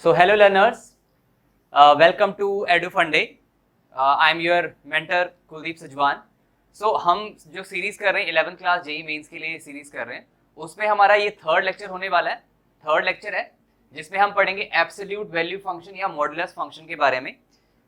So hello learners, welcome to EduFund Day. I am your mentor Kuldeep Sajwan. So हम जो series कर रहे हैं 11th क्लास जेई मेंस के लिए सीरीज कर रहे हैं, उसमें हमारा ये थर्ड लेक्चर होने वाला है. थर्ड लेक्चर है जिसमें हम पढ़ेंगे एब्सोल्यूट वैल्यू फंक्शन या मॉडुलस फंक्शन के बारे में.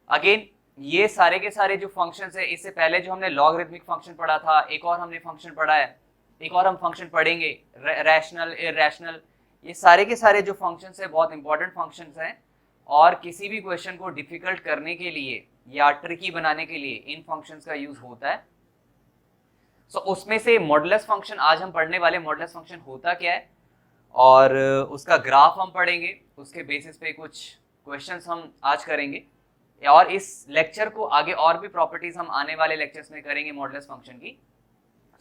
अगेन ये सारे के सारे जो फंक्शंस है, इससे पहले जो हमने लॉगरिथमिक फंक्शन पढ़ा था, एक और हमने फंक्शन पढ़ा है, एक और हम फंक्शन पढ़ेंगे रैशनल इरैशनल. ये सारे के सारे जो फंक्शंस है बहुत इंपॉर्टेंट फंक्शंस हैं और किसी भी क्वेश्चन को डिफिकल्ट करने के लिए या ट्रिकी बनाने के लिए इन फंक्शंस का यूज होता है. सो उसमें से मॉडुलस फंक्शन आज हम पढ़ने वाले. मॉडुलस फंक्शन होता क्या है और उसका ग्राफ हम पढ़ेंगे, उसके बेसिस पे कुछ क्वेश्चंस हम आज करेंगे और इस लेक्चर को आगे और भी प्रॉपर्टीज हम आने वाले लेक्चर्स में करेंगे मॉडुलस फंक्शन की.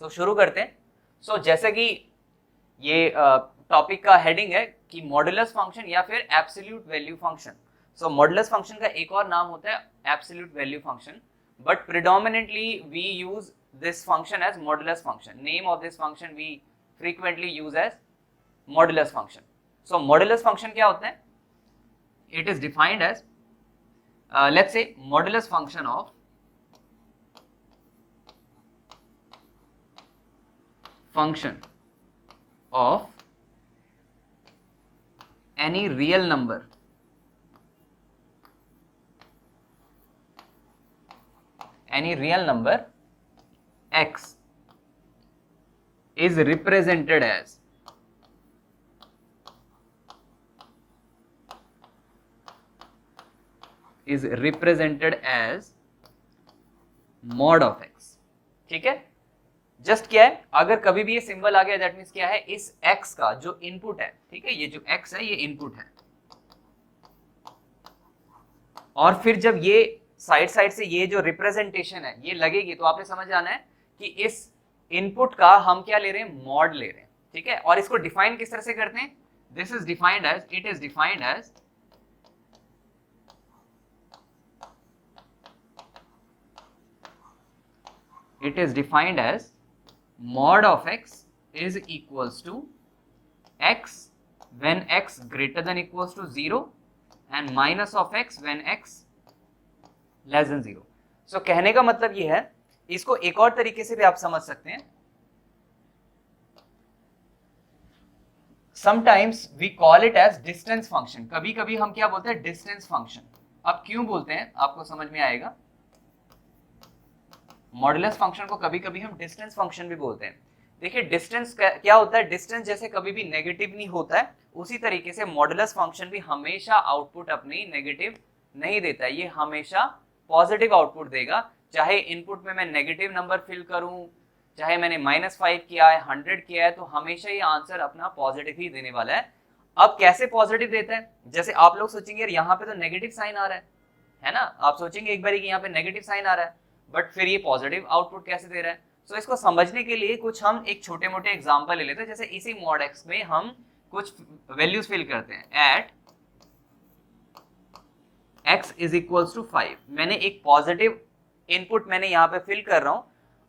सो शुरू करते हैं. सो जैसे कि ये टॉपिक का हेडिंग है कि मॉडुलस फंक्शन या फिर absolute value function. So modulus function का एक और नाम होता है absolute value function, but predominantly we use this function as modulus function. Name of this function we frequently use as modulus function. So modulus function क्या होता है? It is defined as let's say modulus function of function of any real number x is represented as mod of x. ठीक है. Just क्या है, अगर कभी भी ये सिंबल आ गया दैट मींस क्या है, इस x का जो इनपुट है, ठीक है, ये जो x है ये इनपुट है, और फिर जब ये साइड से ये जो रिप्रेजेंटेशन है ये लगेगी तो आपने समझ जाना है कि इस इनपुट का हम क्या ले रहे हैं, मॉड ले रहे हैं. ठीक है. और इसको डिफाइन किस तरह से करते हैं? This is defined as it is defined as mod of x is equals to x when x greater than equals to 0 and minus of x when x less than 0. So कहने का मतलब ये है, इसको एक और तरीके से भी आप समझ सकते हैं. Sometimes we call it as distance function. कभी कभी हम क्या बोलते हैं, distance function. अब क्यों बोलते हैं आपको समझ में आएगा. मॉडुलस फंक्शन को कभी कभी हम डिस्टेंस फंक्शन भी बोलते हैं. देखिए डिस्टेंस क्या होता है, डिस्टेंस जैसे कभी भी नेगेटिव नहीं होता है, उसी तरीके से मॉडुलस फंक्शन भी हमेशा आउटपुट अपनी नेगेटिव नहीं देता है. ये हमेशा पॉजिटिव आउटपुट देगा. चाहे इनपुट में मैं नेगेटिव नंबर फिल करूं, चाहे मैंने -5 किया है, 100 किया है, तो हमेशा ये आंसर अपना पॉजिटिव ही देने वाला है. अब कैसे पॉजिटिव देता है? जैसे आप लोग सोचेंगे यार यहाँ पे तो नेगेटिव साइन आ रहा है ना, आप सोचेंगे एक बार कि यहाँ पे नेगेटिव साइन आ रहा है, बट फिर ये पॉजिटिव आउटपुट कैसे दे रहा है. सो इसको समझने के लिए कुछ हम एक छोटे मोटे एग्जांपल ले लेते हैं. जैसे इसी मॉड एक्स में हम कुछ वैल्यूज फिल करते हैं. At x is equals to 5 मैंने एक पॉजिटिव इनपुट मैंने यहाँ पे फिल कर रहा हूं.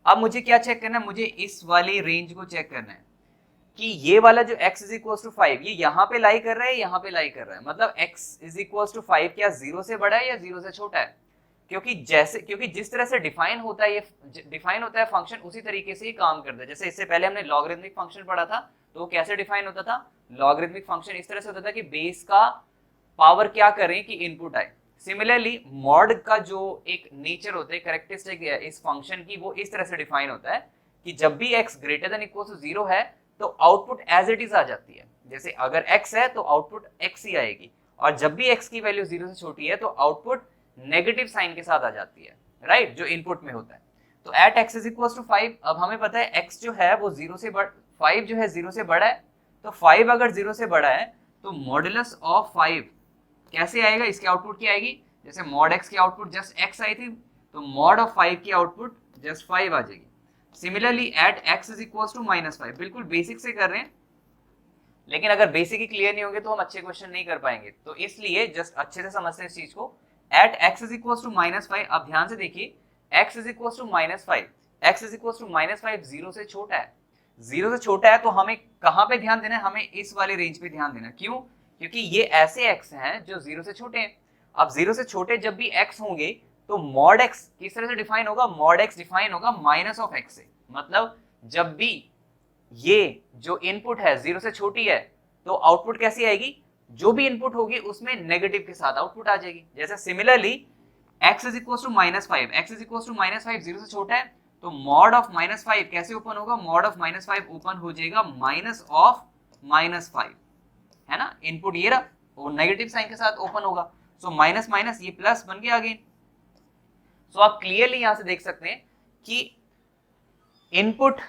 अब मुझे क्या चेक करना है, मुझे इस वाली रेंज को चेक करना है कि ये वाला जो x इज इक्वल्स टू 5 ये यहाँ पे लाई कर रहा है, यहाँ पे लाई कर रहा है. मतलब x इज इक्वल्स टू 5 क्या 0 से बड़ा है या 0 से छोटा है? क्योंकि जिस तरह से डिफाइन होता है फंक्शन, उसी तरीके से ही काम करता है. जैसे इससे पहले हमने लॉगरिथमिक फंक्शन पढ़ा था, तो वो कैसे डिफाइन होता था? लॉगरिथमिक फंक्शन इस तरह से होता था कि बेस का पावर क्या करें कि इनपुट आए. सिमिलरली मॉड का जो एक नेचर होता है, कैरेक्टरिस्टिक इस फंक्शन की, वो इस तरह से डिफाइन होता है कि जब भी x greater than equal to 0 है तो आउटपुट एज इट इज आ जाती है. जैसे अगर x है तो आउटपुट x ही आएगी, और जब भी x की वैल्यू 0 से छोटी है तो आउटपुट नेगेटिव साइन के साथ आ जाती है, राइट, जो इनपुट में होता है. तो at x is equal to 5, अब हमें पता है x जो है वो 0 से 5 जो है 0 से बड़ा है, तो 5 अगर 0 से बड़ा है तो मॉडुलस ऑफ 5 कैसे आएगा, इसकी आउटपुट क्या आएगी? जैसे मॉड x की आउटपुट जस्ट x आई थी, तो मॉड ऑफ 5 की आउटपुट जस्ट 5 आ जाएगी. Similarly at x is equal to -5, बिल्कुल बेसिक से कर रहे हैं, लेकिन अगर बेसिक ही क्लियर नहीं होंगे तो हम अच्छे क्वेश्चन नहीं कर पाएंगे. तो इसलिए जस्ट अच्छे से समझते हैं इस चीज को. At x is equal to -5, अब ध्यान से देखिए, x is equal to -5, x is equal to -5 0 से छोटा है. 0 से छोटा है तो हमें कहां पे ध्यान देना है? हमें इस वाले रेंज पे ध्यान देना. क्यों? क्योंकि ये ऐसे x हैं जो 0 से छोटे हैं। अब 0 से छोटे जब भी x होंगे तो मॉड x किस तरह से डिफाइन होगा, मॉड x डिफाइन होगा माइनस ऑफ x से। मतलब जब भी ये जो इनपुट है 0 से छोटी है तो आउटपुट कैसी आएगी, जो भी इनपुट होगी उसमें नेगेटिव के साथ आउटपुट आ जाएगी। जैसे similarly x is equal to -5, x is equal to -5 0 से छोटा है तो मॉड ऑफ -5 कैसे ओपन होगा, मॉड ऑफ -5 ओपन हो जाएगा माइनस ऑफ -5, है ना। इनपुट ये रहा, वो नेगेटिव साइन के साथ ओपन होगा, सो माइनस माइनस ये प्लस बन गया अगेन। सो आप क्लियरली यहां से देख सकते हैं कि इनपुट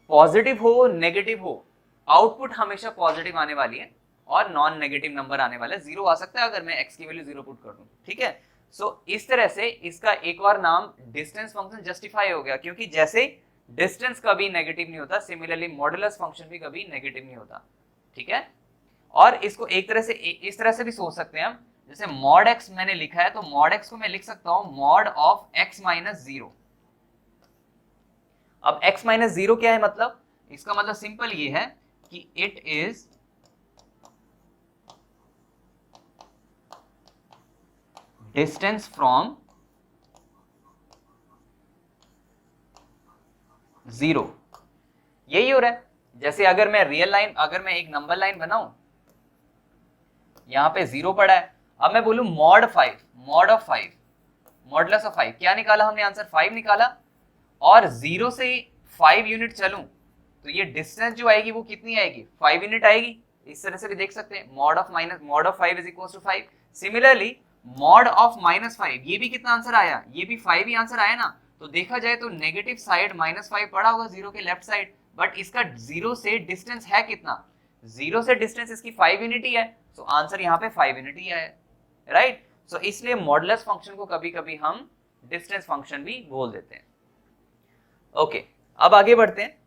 पॉजिटिव हो नेगेटिव हो आउटपुट हमेशा पॉजिटिव आने वाली है और नॉन नेगेटिव नंबर आने वाला है। 0 आ सकता है अगर मैं x की वैल्यू 0 पुट कर दूं, ठीक है। सो इस तरह से इसका एक और नाम डिस्टेंस फंक्शन जस्टिफाई हो गया, क्योंकि जैसे डिस्टेंस कभी नेगेटिव नहीं होता, सिमिलरली मॉडुलस फंक्शन भी कभी नेगेटिव नहीं होता, ठीक है। और इसको एक तरह से इस तरह से भी सोच सकते हैं हम, जैसे मॉड x मैंने लिखा है तो मॉड x को मैं लिख सकता हूं मॉड ऑफ x माइनस 0। अब x माइनस 0 क्या है, मतलब इसका मतलब सिंपल ये है कि इट इज डिस्टेंस फ्रॉम 0। यही हो रहा है। जैसे अगर मैं रियल लाइन, अगर मैं एक नंबर लाइन बनाऊं, यहां पे 0 पड़ा है, अब मैं बोलूं mod 5, mod of 5, modulus of 5, क्या निकाला हमने आंसर, 5 निकाला। और 0 से 5 यूनिट चलूं तो ये डिस्टेंस जो आएगी वो कितनी आएगी, 5 यूनिट आएगी। इस तरह से भी देख सकते हैं, mod of 5 is equal to 5। Similarly mod of -5, ये भी कितना आंसर आया, ये भी 5 ही आंसर आया ना। तो देखा जाए तो नेगेटिव साइड -5 पड़ा होगा 0 के लेफ्ट साइड, बट इसका 0 से डिस्टेंस है कितना, 0 से डिस्टेंस इसकी 5 यूनिट ही है, तो आंसर यहाँ पे 5 यूनिट ही आया, राइट। सो इसलिए मॉडुलस फंक्शन को कभी कभी हम डिस्टेंस फंक्शन भी बोल देते हैं। ओके, अब आगे बढ़ते हैं।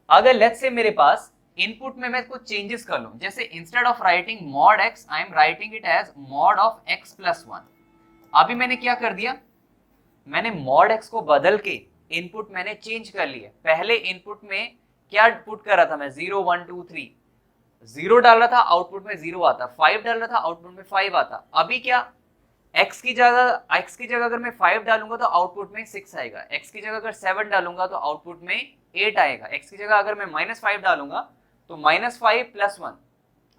अगर लेट्स से मेरे पास इनपुट में मैं कुछ चेंजेस कर लूं, जैसे instead of writing mod x I am writing it as mod of x plus 1। अभी मैंने क्या कर दिया, मैंने मॉड x को बदल के इनपुट मैंने चेंज कर लिया। पहले इनपुट में क्या पुट कर रहा था मैं, 0 1 2 3, 0 डाल रहा था आउटपुट में 0 आता, 5 डाल रहा था आउटपुट में 5 आता। अभी क्या, x की जगह अगर मैं 5 डालूंगा तो आउटपुट में 6 आएगा, x की जगह अगर 7 डालूंगा तो आउटपुट में 8 आएगा, x की जगह अगर मैं -5 डालूंगा तो -5 प्लस 1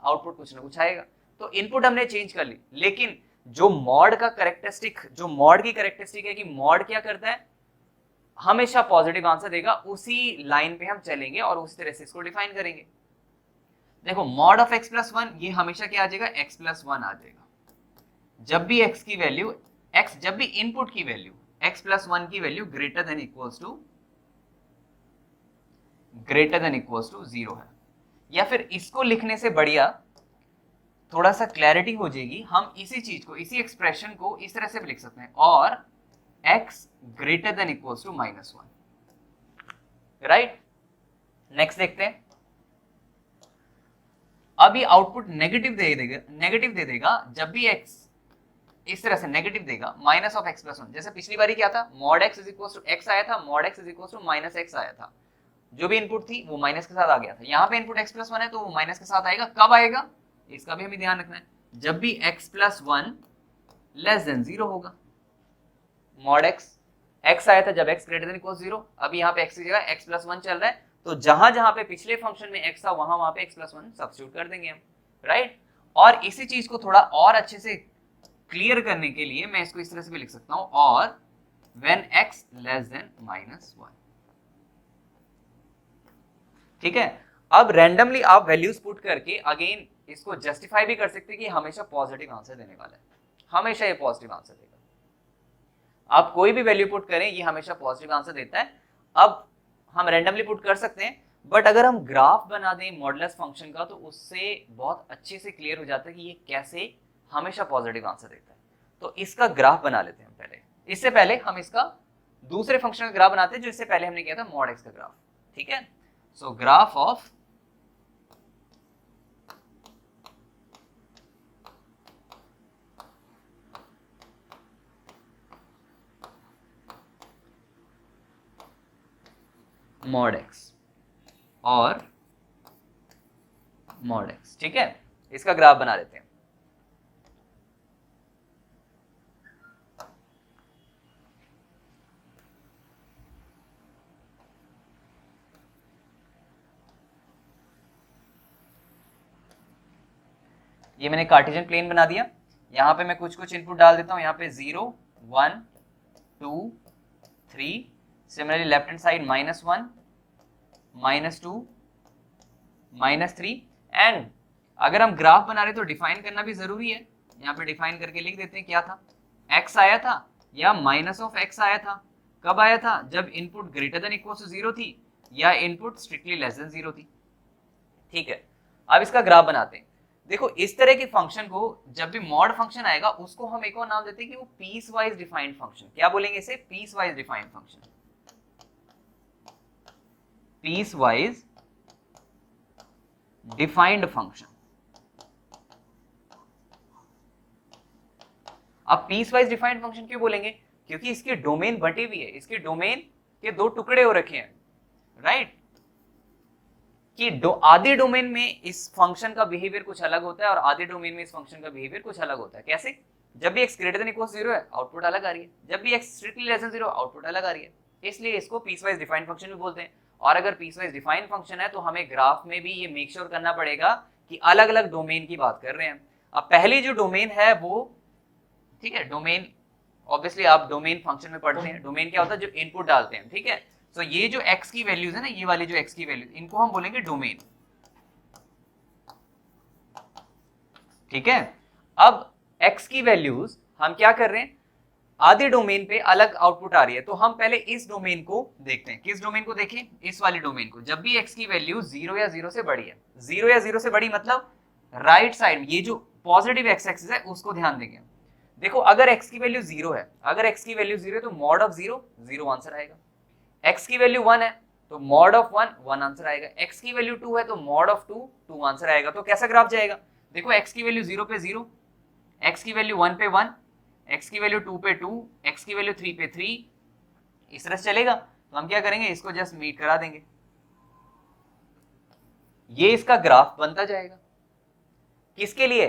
आउटपुट कुछ ना कुछ आएगा। तो इनपुट हमने चेंज कर ली, लेकिन जो मॉड का कैरेक्टरिस्टिक, जो मॉड की कैरेक्टरिस्टिक है कि मॉड क्या करता है, हमेशा पॉजिटिव आंसर देगा। उसी लाइन पे हम चलेंगे और उसी तरह से इसको डिफाइन करेंगे। देखो मॉड ऑफ x प्लस 1 ये हमेशा क्या आ जाएगा, x प्लस 1 आ जाएगा। जब भी x की वैल्यू, जब भी इनपुट की वैल्यू x प्लस 1 की value greater than equals to 0 है, या फिर इसको लिखने से बढ़िया थोड़ा सा क्लैरिटी हो जाएगी, हम इसी चीज को, इसी एक्सप्रेशन को इस तरह से भी लिख सकते हैं, और x greater than equals to -1, right. Next देखते हैं। अब ये आउटपुट नेगेटिव दे देगा जब भी x इस तरह से नेगेटिव देगा, माइनस ऑफ x प्लस 1। जैसे पिछली बारी क्या था, mod x is equal to x आया था, mod x is equal to minus x आया था, जो भी इनपुट थी वो माइनस के साथ आ गया था। यहाँ पे इनपुट x प्लस 1 है तो वो माइनस के साथ आएगा। कब आएगा, इसका भी हमें ध्यान रखना है, जब भी x प्लस 1 लेस देन 0 होगा। मॉड x आया था जब x ग्रेटर देन इक्वल 0, अभी यहाँ पे x की जगह x प्लस 1 चल रहा है, तो जहां जहां पे पिछले फंक्शन में x था वहां पे x प्लस 1 सब्स्टिट्यूट कर देंगे हम, राइट। और इसी चीज को थोड़ा और अच्छे से क्लियर करने के लिए मैं इसको इस तरह से भी लिख सकता हूं, और व्हेन x लेस देन -1, ठीक है। अब रैंडमली आप वैल्यूज पुट करके अगेन इसको जस्टिफाई भी कर सकते हैं कि हमेशा पॉजिटिव आंसर देने वाला है, हमेशा ये पॉजिटिव आंसर देगा। आप कोई भी वैल्यू पुट करें ये हमेशा पॉजिटिव आंसर देता है। अब हम रैंडमली पुट कर सकते हैं, बट अगर हम ग्राफ बना दें मॉडुलस फंक्शन का तो उससे बहुत अच्छे से क्लियर हो जाता है कि ये कैसे हमेशा पॉजिटिव आंसर देता है। तो इसका ग्राफ बना लेते हैं हम पहले। इससे पहले हम इसका दूसरे फंक्शन का ग्राफ बनाते हैं जो इससे पहले हमने किया था, मॉड x का ग्राफ, ठीक है। सो ग्राफ ऑफ मॉड x और मॉड एक्स। ठीक है, इसका ग्राफ बना लेते हैं। ये मैंने कार्टेशियन प्लेन बना दिया, यहाँ पे मैं कुछ कुछ इनपुट डाल देता हूँ, यहाँ पे 0 1 2 3, similarly left hand side -1 -2 -3। And अगर हम ग्राफ बना रहे तो डिफाइन करना भी जरूरी है, यहाँ पे डिफाइन करके लिख देते हैं क्या था, x आया था या -x आया था। कब आया था? जब input greater than equal to 0 थी या इनपुट स्ट्रिक्टली लेस देन 0 थी। ठीक है, अब इसका ग्राफ बनाते हैं। देखो इस तरह के फंक्शन को जब भी मॉड फंक्शन आएगा उसको हम एक और नाम देते हैं कि वो पीस वाइज डिफाइंड फंक्शन। क्या बोलेंगे इसे? Piecewise defined function. Piecewise defined function. अब पीस वाइज डिफाइंड फंक्शन क्यों बोलेंगे? क्योंकि इसकी डोमेन बटी हुई है, इसके डोमेन के दो टुकड़े हो रखे हैं, राइट? कि आधे डोमेन में इस फंक्शन का बिहेवियर कुछ अलग होता है और आधे डोमेन में इस फंक्शन का बिहेवियर कुछ अलग होता है। कैसे? जब भी x ग्रेटर देन इक्वल 0 है आउटपुट अलग आ रही है, जब भी x strictly less then 0 output अलग आ रही है। इसलिए इसको पीसवाइज डिफाइंड फंक्शन भी बोलते हैं। और अगर पीसवाइज डिफाइंड फंक्शन है तो हमें ग्राफ में भी ये मेक श्योर करना पड़ेगा कि अलग अलग डोमेन की बात कर रहे हैं। अब पहली जो डोमेन है वो, ठीक है, डोमेन ऑब्वियसली आप डोमेन फंक्शन में पढ़ते हैं। डोमेन क्या होता है? जो इनपुट डालते हैं, ठीक है। तो ये जो x की वैल्यूज है ना, ये वाली जो x की वैल्यूज, इनको हम बोलेंगे डोमेन। ठीक है, अब x की वैल्यूज हम क्या कर रहे हैं, आधे डोमेन पे अलग आउटपुट आ रही है, तो हम पहले इस डोमेन को देखते हैं। किस डोमेन को देखें? इस वाली डोमेन को। जब भी x की वैल्यू 0 या 0 से बड़ी है, 0 या 0 से बड़ी मतलब राइट साइड ये जो पॉजिटिव x एक्सिस है उसको ध्यान देंगे। देखो अगर x की वैल्यू 0 है, अगर x की वैल्यू 0 है तो मॉड ऑफ 0 0 आंसर आएगा। x की वैल्यू 1 है तो मॉड ऑफ 1 1 आंसर आएगा। x की वैल्यू 2 है तो मॉड ऑफ 2 2 आंसर आएगा। तो कैसा ग्राफ जाएगा? देखो x की वैल्यू 0 पे 0, x की वैल्यू 1 पे 1, x की वैल्यू 2 पे 2, x की वैल्यू 3 पे 3, इस तरह से चलेगा। तो हम क्या करेंगे, इसको जस्ट मीट करा देंगे, ये इसका ग्राफ बनता जाएगा। किसके लिए?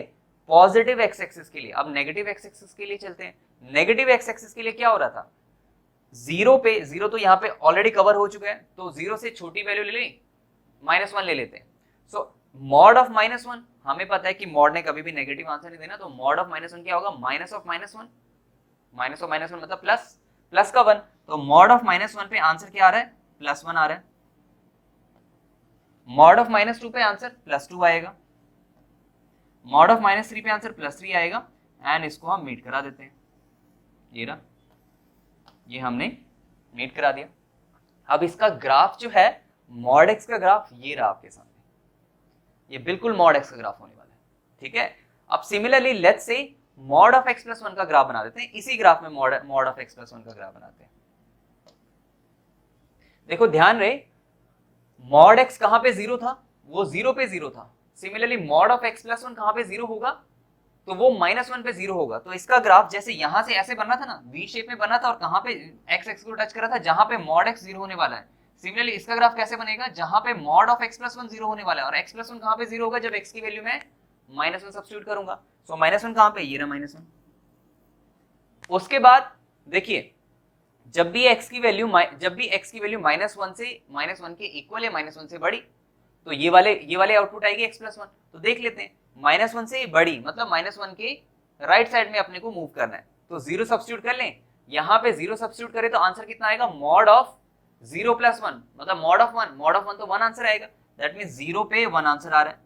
पॉजिटिव x एक्सिस के लिए। अब नेगेटिव x एक्सिस के लिए चलते हैं। नेगेटिव x एक्सिस के लिए क्या हो रहा था? 0 पे 0 तो यहाँ पे ऑलरेडी कवर हो चुका है, तो 0 से छोटी वैल्यू ले लें, -1 ले लेते हैं। सो मॉड ऑफ -1, हमें पता है कि मॉड ने कभी भी नेगेटिव आंसर नहीं देना, तो मॉड ऑफ -1 क्या होगा? माइनस ऑफ -1, माइनस ऑफ -1 मतलब प्लस, प्लस का 1, तो मॉड ऑफ -1 पे आंसर क्या आ रहा है? +1 आ रहा है। मॉड ऑफ -2 पे आंसर +2 आएगा। मॉड ऑफ -3 पे आंसर +3 आएगा। एंड इसको हम मीट करा देते हैं, ये रहा, ये हमने मीट करा दिया। अब इसका ग्राफ जो है मॉड एक्स का ग्राफ ये रहा आपके सामने, ये बिल्कुल मॉड एक्स का ग्राफ होने वाला है। ठीक है, अब similarly let's say mod of x + 1 का ग्राफ बना देते हैं। इसी ग्राफ में मॉड ऑफ x + 1 का ग्राफ बनाते हैं। देखो ध्यान रहे, मॉड x कहां पे 0 था? वो 0 पे 0 था। सिमिलरली मॉड ऑफ x + 1 कहां पे 0 होगा? तो वो -1 पे 0 होगा। तो इसका ग्राफ जैसे यहां से ऐसे बनना था ना, वी शेप में बना था, और कहां पे x एक्सिस को टच करा था, जहां पे मॉड x 0 होने वाला है। सिमिलरली इसका ग्राफ कैसे बनेगा? जहां पे मॉड ऑफ x + 1 0 होने वाला है, और x + 1 कहां पे 0 होगा? जब x की वैल्यू में -1 सब्स्टिट्यूट करूंगा। सो -1 कहां पे? ये रहा -1। उसके बाद देखिए, जब भी x की वैल्यू -1 से -1 के इक्वल या -1 से बड़ी, तो ये वाले आउटपुट आएगी x + 1। तो देख लेते हैं, -1 से बड़ी मतलब -1 के राइट साइड में अपने को मूव करना है, तो 0 सब्स्टिट्यूट कर लें। यहाँ पे 0 सब्स्टिट्यूट करें तो आंसर कितना आएगा? मॉड ऑफ 0 + 1 मतलब मॉड ऑफ 1 तो 1 आंसर आएगा। दैट मींस 0 पे 1 आंसर आ रहा है।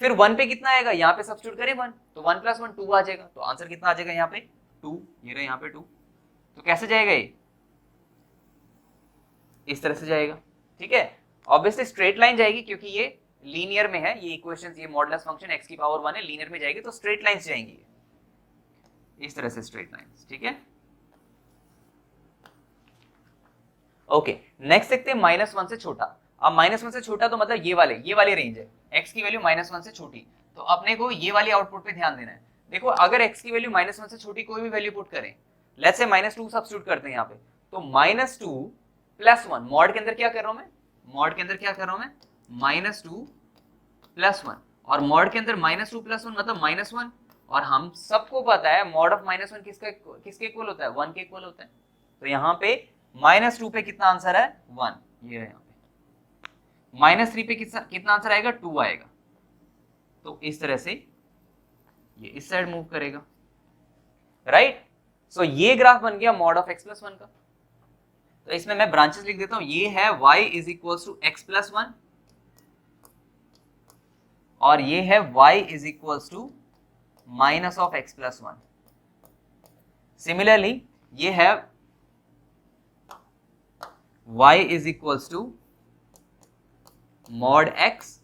फिर 1 पे कितना आएगा? यहाँ पे सब्स्टिट्यूट करें 1, तो 1 + 1 2 आ जाएगा। तो आंसर कितना आ जाएगा? यहाँ पे 2, ये रहा यहाँ पे 2। तो कैसे जाएगा ये? इस तरह से जाएगा। ठीक है, ऑब्वियसली स्ट्रेट लाइन जाएगी क्योंकि ये लीनियर में है, ये इक्वेशंस, ये मॉडुलस फंक्शन x की पावर 1 है, लीनियर में जाएगी, तो स्ट्रेट लाइंस जाएंगी इस तरह से, स्ट्रेट लाइंस। ठीक है, ओके, नेक्स्ट देखते हैं -1 से छोटा। अब -1 से छोटा तो मतलब ये वाली रेंज है, x की वैल्यू -1 से छोटी, तो अपने को ये वाली आउटपुट पे ध्यान देना है। देखो अगर x की वैल्यू -1 से छोटी कोई भी वैल्यू पुट करें, लेट्स से -2 सब्स्टिट्यूट करते हैं यहाँ पे, तो -2 + 1, मॉड के अंदर क्या कर रहा हूं मैं? -2 + +1 और मॉड के अंदर -2 + 1 मतलब -1 और हम सबको पता है मॉड ऑफ -1 किसके इक्वल होता है 1 के इक्वल होता है। तो यहाँ पे -2 पे कितना आंसर है 1, ये है यहाँ पे। -3 पे कितना आंसर आएगा 2 आएगा। तो इस तरह से ये इस साइड मूव करेगा, राइट। सो ये ग्राफ बन गया मॉड ऑफ x + 1 का। तो इसमें मैं ब्रांचेस लिख देता हूं, ये है y = x + 1 और ये है y = -(x + 1). सिमिलरली ये है y = mod x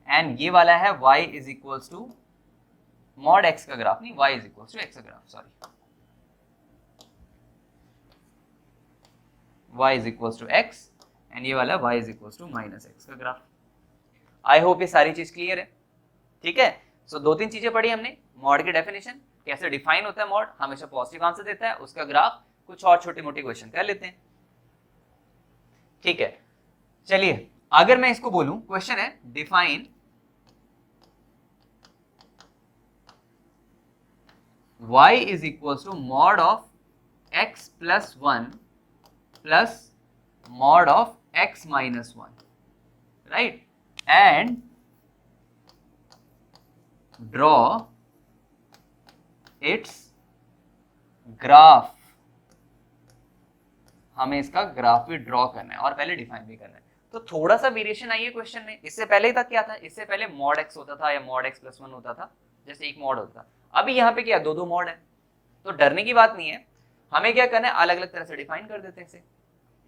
एंड ये वाला है y = mod x का ग्राफ, नहीं y = x का graph, sorry, y = x and ये वाला y = -x का ग्राफ। आई होप ये सारी चीज क्लियर है, ठीक है। सो 2-3 चीजें पढ़ी हमने, मॉड की डेफिनेशन, कैसे डिफाइन होता है मॉड, हमेशा पॉजिटिव आंसर देता है, उसका ग्राफ, कुछ और छोटे मोटे क्वेश्चन कर लेते हैं, ठीक है। चलिए अगर मैं इसको बोलूं, क्वेश्चन है define y = mod of x + 1 plus mod of x - 1, right, and draw its graph। हमें इसका ग्राफ भी ड्रॉ करना है और पहले डिफाइन भी करना है। तो थोड़ा सा वेरिएशन आई है क्वेश्चन में, इससे पहले तक क्या था, इससे पहले mod x होता था या mod x + 1 होता था, जैसे एक मॉड होता था। अभी यहाँ पे क्या 2-2 मॉड है, तो डरने की बात नहीं है। हमें क्या करना है, अलग अलग तरह से डिफाइन कर देते हैं इसे।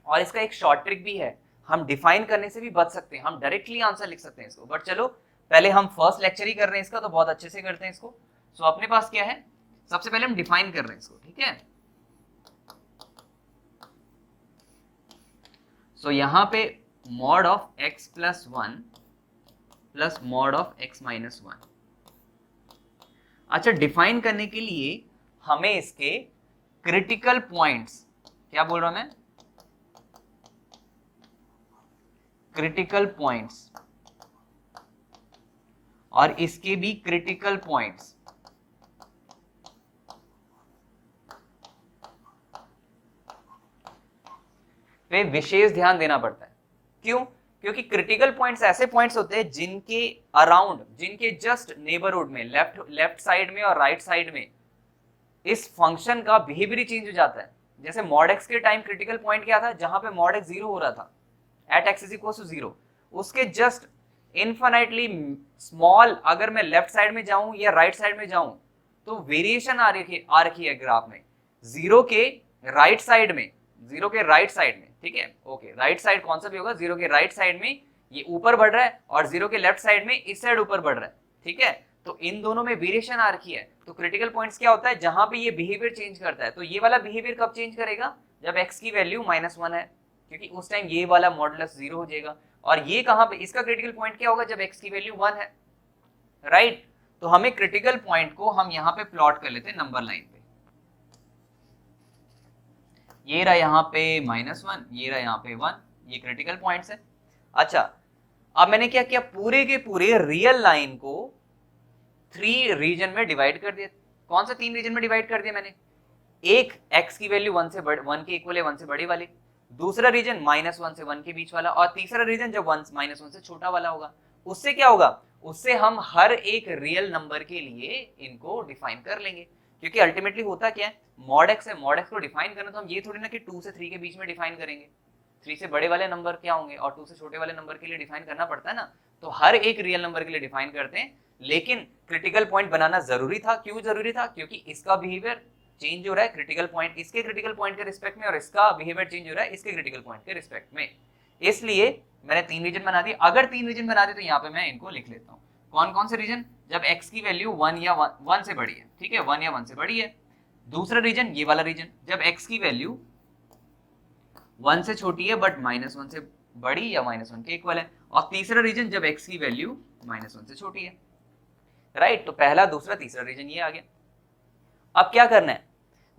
और इसका एक शॉर्ट ट्रिक भी है, हम डिफाइन करने से भी बच सकते हैं, हम डायरेक्टली आंसर लिख सकते हैं इसको, बट चलो पहले हम फर्स्ट लेक्चर ही कर रहे हैं इसका, तो बहुत अच्छे से करते हैं इसको। सो अपने पास क्या है, सबसे पहले हम डिफाइन कर रहे हैं इसको, ठीक है। सो यहाँ पे mod of x + 1 plus mod of x - 1। अच्छा, डिफाइन करने के लिए हमें इसके क्रिटिकल पॉइंट्स, क्या बोल रहा हूं मैं, क्रिटिकल पॉइंट्स, और इसके भी क्रिटिकल पॉइंट्स पे विशेष ध्यान देना पड़ता है। क्यों? क्योंकि क्रिटिकल पॉइंट्स ऐसे पॉइंट्स होते हैं जिनके अराउंड, जिनके जस्ट नेबरहुड में, लेफ्ट साइड में और राइट साइड में इस फंक्शन का बिहेवियर चेंज हो जाता है। जैसे mod x के टाइम क्रिटिकल पॉइंट क्या था, जहां पे mod x 0 हो रहा था, एट x = 0, उसके जस्ट इनफाइनाइटली स्मॉल, अगर मैं लेफ्ट साइड में जाऊं या राइट साइड में जाऊं तो वेरिएशन आ रखी है ग्राफ में, जीरो के राइट साइड में, जीरो के राइट साइड में, ठीक है, ओके, राइट साइड कौन सा भी होगा, जीरो के राइट साइड में ये ऊपर बढ़ रहा है और जीरो के लेफ्ट साइड में इस साइड ऊपर बढ़ रहा है, ठीक है। तो इन दोनों में वेरिएशन आ रखी है। तो क्रिटिकल पॉइंट्स क्या होता है, जहां पे ये बिहेवियर चेंज करता है। तो ये वाला बिहेवियर कब चेंज करेगा, जब x की वैल्यू -1 है, क्योंकि उस टाइम ये वाला मॉडुलस 0 हो जाएगा। और ये कहां पे, इसका क्रिटिकल पॉइंट क्या होगा, जब x की वैल्यू 1 है, राइट। तो हमें क्रिटिकल पॉइंट को हम यहाँ पे प्लॉट कर लेते हैं नंबर लाइन पे। ये रहा यहाँ पे -1, ये रहा यहाँ पे 1, ये क्रिटिकल पॉइंट्स है। अच्छा, अब मैंने क्या किया, पूरे के पूरे रियल लाइन को 3 रीजन में डिवाइड कर दिया। कौन सा 3 रीजन में डिवाइड कर दिया मैंने, एक x की वैल्यू 1 के इक्वल है, 1 से बड़ी वाली, दूसरा रीजन -1 से 1 के बीच वाला, और तीसरा रीजन जब -1 से छोटा वाला होगा। उससे क्या होगा, उससे हम हर एक रियल नंबर के लिए इनको डिफाइन कर लेंगे। क्योंकि अल्टीमेटली होता क्या है, mod x है, mod x को डिफाइन करना तो हम ये थोड़ी ना कि 2 से 3 के बीच में डिफाइन करेंगे, 3 से बड़े वाले नंबर क्या होंगे और 2 से छोटे वाले नंबर के लिए डिफाइन करना पड़ता है ना। तो हर एक रियल नंबर के लिए डिफाइन करते हैं, लेकिन क्रिटिकल पॉइंट बनाना जरूरी था। क्यों जरूरी था, क्योंकि इसका बिहेवियर चेंज हो रहा है, क्रिटिकल पॉइंट इसके क्रिटिकल पॉइंट के रिस्पेक्ट में, और इसका बिहेवियर चेंज हो रहा है इसके क्रिटिकल पॉइंट के रिस्पेक्ट में। इसलिए मैंने 3 रीजन बना दिए। अगर 3 रीजन बना दिए तो यहाँ पे मैं इनको लिख लेता हूँ। कौन कौन से रीजन, जब x की वैल्यू 1 या 1 से बड़ी है, ठीक है, 1 या 1 से बड़ी है। दूसरा रीजन, ये वाला रीजन, जब x की वैल्यू 1 से छोटी है बट -1 से बड़ी या -1 के इक्वल है। और तीसरा रीजन, जब x की वैल्यू -1 से छोटी है, राइट। तो पहला, दूसरा, तीसरा रीजन ये आ गया। अब क्या करना है,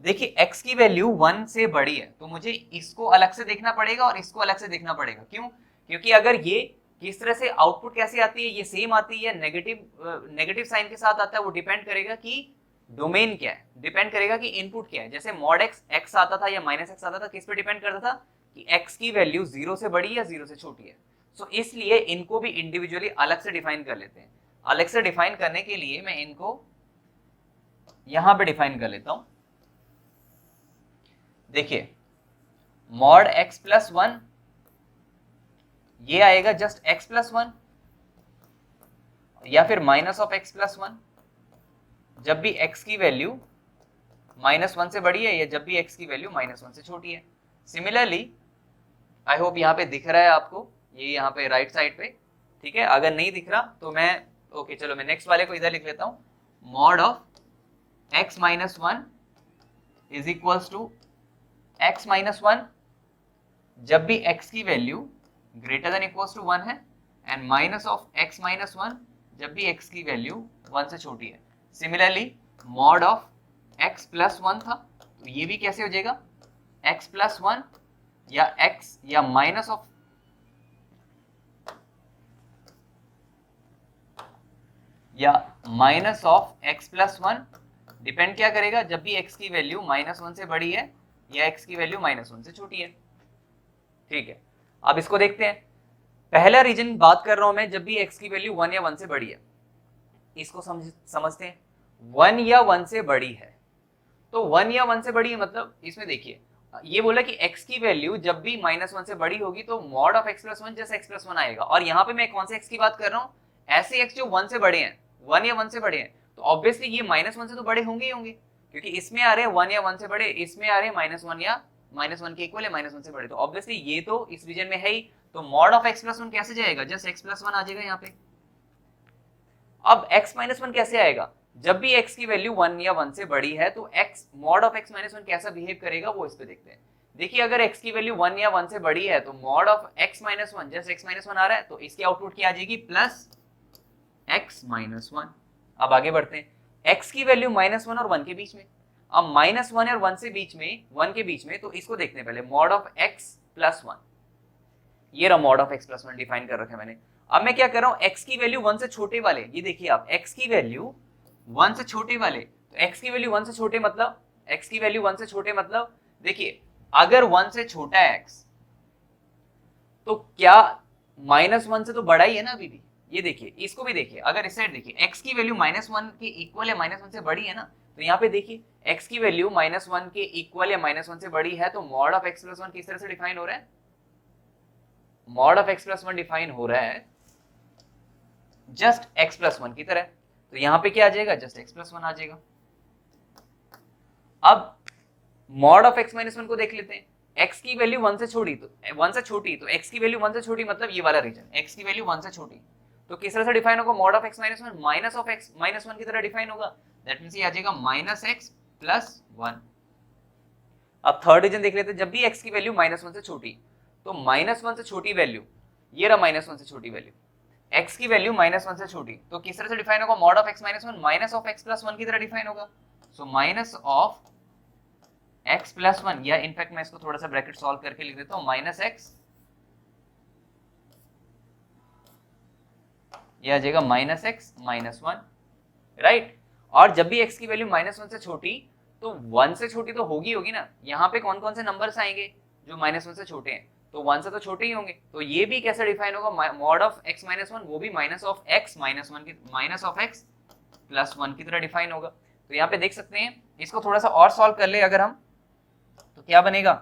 देखिए x की वैल्यू 1 से बड़ी है तो मुझे इसको अलग से देखना पड़ेगा और इसको अलग से देखना पड़ेगा। क्यों? क्योंकि अगर ये किस तरह से आउटपुट कैसे आती है, ये सेम आती है, नेगेटिव साइन के साथ आता है, वो डिपेंड करेगा कि डोमेन क्या है, डिपेंड करेगा कि इनपुट क्या है। जैसे मॉड एक्स आता था या माइनस एक्स आता था, किस पे डिपेंड करता था कि एक्स की वैल्यू 0 से बड़ी या 0 से छोटी है। सो इसलिए इनको भी इंडिविजुअली अलग से डिफाइन कर लेते हैं। अलग से डिफाइन करने के लिए मैं इनको यहां पे डिफाइन कर लेता हूं। देखिए मॉड एक्स प्लस 1 ये आएगा जस्ट एक्स प्लस 1, या फिर माइनस ऑफ एक्स प्लस 1 जब भी x की वैल्यू -1 से बड़ी है या जब भी x की वैल्यू -1 से छोटी है। सिमिलरली आई होप यहाँ पे दिख रहा है आपको, ये यहाँ पे राइट साइड पे, ठीक है। अगर नहीं दिख रहा तो मैं ओके चलो मैं नेक्स्ट वाले को इधर लिख लेता हूँ। Mod of x minus 1 is equals to x minus 1 जब भी x की value greater than equals to 1 है, and minus of x minus 1 जब भी x की वैल्यू 1 से छोटी है। Similarly mod of x plus 1 था, तो ये भी कैसे हो जाएगा x प्लस 1 या x या minus of x plus 1 depend क्या करेगा, जब भी x की वैल्यू -1 से बड़ी है या x की वैल्यू -1 से छोटी है। ठीक है, अब इसको देखते हैं। पहला रीजन बात कर रहा हूं मैं, जब भी x की वैल्यू 1 या 1 से बड़ी है। इसको समझते हैं। 1 या 1 से बड़ी है, तो 1 या 1 से बड़ी है मतलब इसमें देखिए ये बोला कि x की वैल्यू जब भी -1 से बड़ी होगी तो मॉड ऑफ x प्लस 1 जैसे x प्लस 1 आएगा। और यहाँ पे मैं कौन से x की बात कर रहा हूँ, ऐसे x जो 1 से बड़े हैं, 1 या 1 से बड़े हैं, तो ऑब्वियसली ये -1 से तो बड़े होंगे ही होंगे, क्योंकि इसमें आ रहे हैं 1 या 1 से बड़े, इसमें आ रहे हैं -1 या -1 के इक्वल है -1 से बड़े, तो ऑब्वियसली ये तो इस रीजन में है ही। तो मॉड ऑफ x प्लस 1 कैसे जाएगा, जस्ट x प्लस 1 आ जाएगा यहाँ पे। अब x माइनस 1 कैसे आएगा, जब भी x की वैल्यू 1 या 1 से बड़ी है तो x mod of x minus 1 कैसा बिहेव करेगा वो इस पे देखते हैं। देखिए अगर x की वैल्यू 1 या 1 से बड़ी है तो मॉड ऑफ x माइनस 1 जैसे x माइनस 1 आ रहा है तो इसकी आउटपुट क्या आ जाएगी, प्लस x माइनस 1। अब आगे बढ़ते हैं, x की वैल्यू -1 और 1 के बीच में। अब -1 और 1 से बीच में, 1 के बीच में, तो इसको देखते हैं पहले। मॉड ऑफ x प्लस 1, ये रहा mod of x plus 1 define कर रखा है मैंने। अब मैं क्या कर रहा हूं, x की वैल्यू 1 से छोटे वाले, ये देखिए आप, x की वैल्यू 1 से छोटे वाले, तो x की वैल्यू 1 से छोटे मतलब, x की वैल्यू 1 से छोटे मतलब, देखिए अगर 1 से छोटा है x तो क्या -1 से तो बड़ा ही है ना अभी भी। ये देखिए, इसको भी देखिए, अगर इस साइड देखिए x की वैल्यू -1 के इक्वल या -1 से बड़ी है ना, तो यहाँ पे देखिए x की वैल्यू -1 के इक्वल या -1 से बड़ी है, तो मॉड ऑफ x प्लस 1 किस तरह से डिफाइन हो रहा है, mod of x plus 1 define हो रहा है जस्ट x प्लस 1 की तरह। तो यहाँ पे क्या आ जाएगा, जस्ट x प्लस 1 आ जाएगा। अब मॉड ऑफ x माइनस 1 को देख लेते हैं। x की वैल्यू 1 से छोटी, तो 1 से छोटी, तो x की वैल्यू 1 से छोटी मतलब ये वाला रीजन, x की वैल्यू 1 से छोटी, तो किस तरह से डिफाइन होगा, mod of x minus 1 minus of x minus 1 की तरह डिफाइन होगा। दैट मींस ये आ जाएगा -x प्लस 1। अब थर्ड रीजन देख लेते हैं, जब भी x की वैल्यू -1 से छोटी, तो -1 से छोटी वैल्यू, ये रहा -1 से छोटी वैल्यू, x की वैल्यू -1 से छोटी, तो किस तरह से डिफाइन होगा, mod of x minus 1 minus of x plus 1 की तरह डिफाइन होगा। So minus of x plus 1, या इनफैक्ट मैं इसको थोड़ा सा ब्रैकेट सॉल्व करके लिख देता हूं, -x, यह आ जाएगा -x माइनस 1, राइट। और जब भी x की वैल्यू -1 से छोटी, तो 1 से छोटी तो होगी ना। यहाँ पे कौन कौन से नंबर्स आएंगे जो -1 से छोटे हैं, तो 1 से तो छोटे ही होंगे, तो ये भी कैसे डिफाइन होगा, मॉड ऑफ x माइनस 1, वो भी माइनस ऑफ x माइनस 1 की, माइनस ऑफ x प्लस 1 की तरह डिफाइन होगा। तो यहाँ पे देख सकते हैं, इसको थोड़ा सा और सॉल्व कर ले अगर हम, तो क्या बनेगा,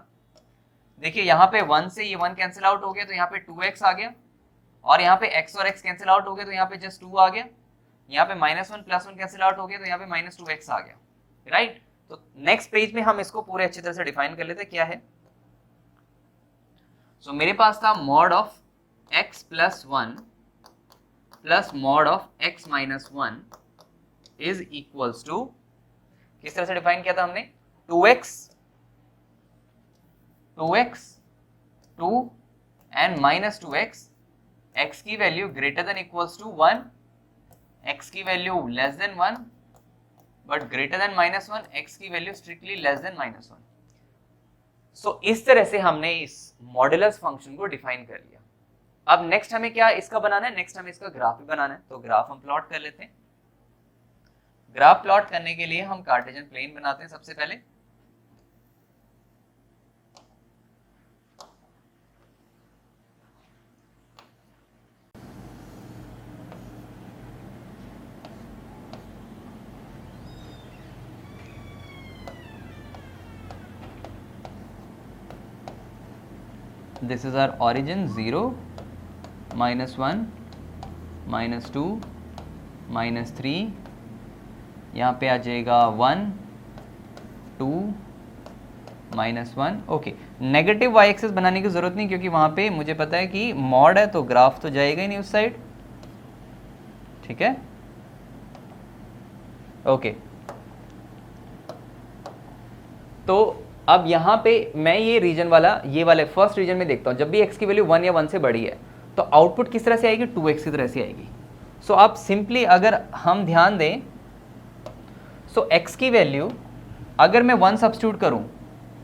देखिए यहाँ पे 1 से ये 1 कैंसिल आउट हो गया, तो यहाँ पे 2x आ गया, और यहाँ पे x और x कैंसिल आउट हो गया, तो यहाँ पे जस्ट 2 आ गया, यहाँ पे -1 प्लस 1 कैंसिल आउट हो गया, तो यहाँ पे -2x आ गया, राइट। तो नेक्स्ट पेज में हम इसको पूरे अच्छी तरह से डिफाइन कर लेते हैं, क्या है। सो मेरे पास था mod of x plus 1 plus mod of x minus 1 is equals to, किस तरह से डिफाइन किया था हमने, 2x 2 एंड -2x, x की value greater than equals to 1, x की value less than 1 but greater than -1, x की value strictly less than -1। So इस तरह से हमने इस मॉडुलस फंक्शन को डिफाइन कर लिया। अब नेक्स्ट हमें क्या इसका बनाना है, नेक्स्ट हमें इसका ग्राफ भी बनाना है। तो ग्राफ हम प्लॉट कर लेते हैं। ग्राफ प्लॉट करने के लिए हम कार्टेशियन प्लेन बनाते हैं सबसे पहले। This is our origin 0, -1, -2, -3, यहाँ पे आ जाएगा 1, 2, -1। ओके, नेगेटिव वाई एक्सिस बनाने की जरूरत नहीं, क्योंकि वहाँ पे मुझे पता है कि मॉड है तो ग्राफ तो जाएगा ही नहीं उस साइड। ठीक है, ओके। तो अब यहाँ पे मैं ये रीजन वाला, ये वाले फर्स्ट रीजन में देखता हूँ, जब भी x की वैल्यू 1 या 1 से बड़ी है तो आउटपुट किस तरह से आएगी, 2x की तरह से आएगी। सो आप सिंपली अगर हम ध्यान दें, सो x की वैल्यू अगर मैं 1 सब्स्टिट्यूट करूँ,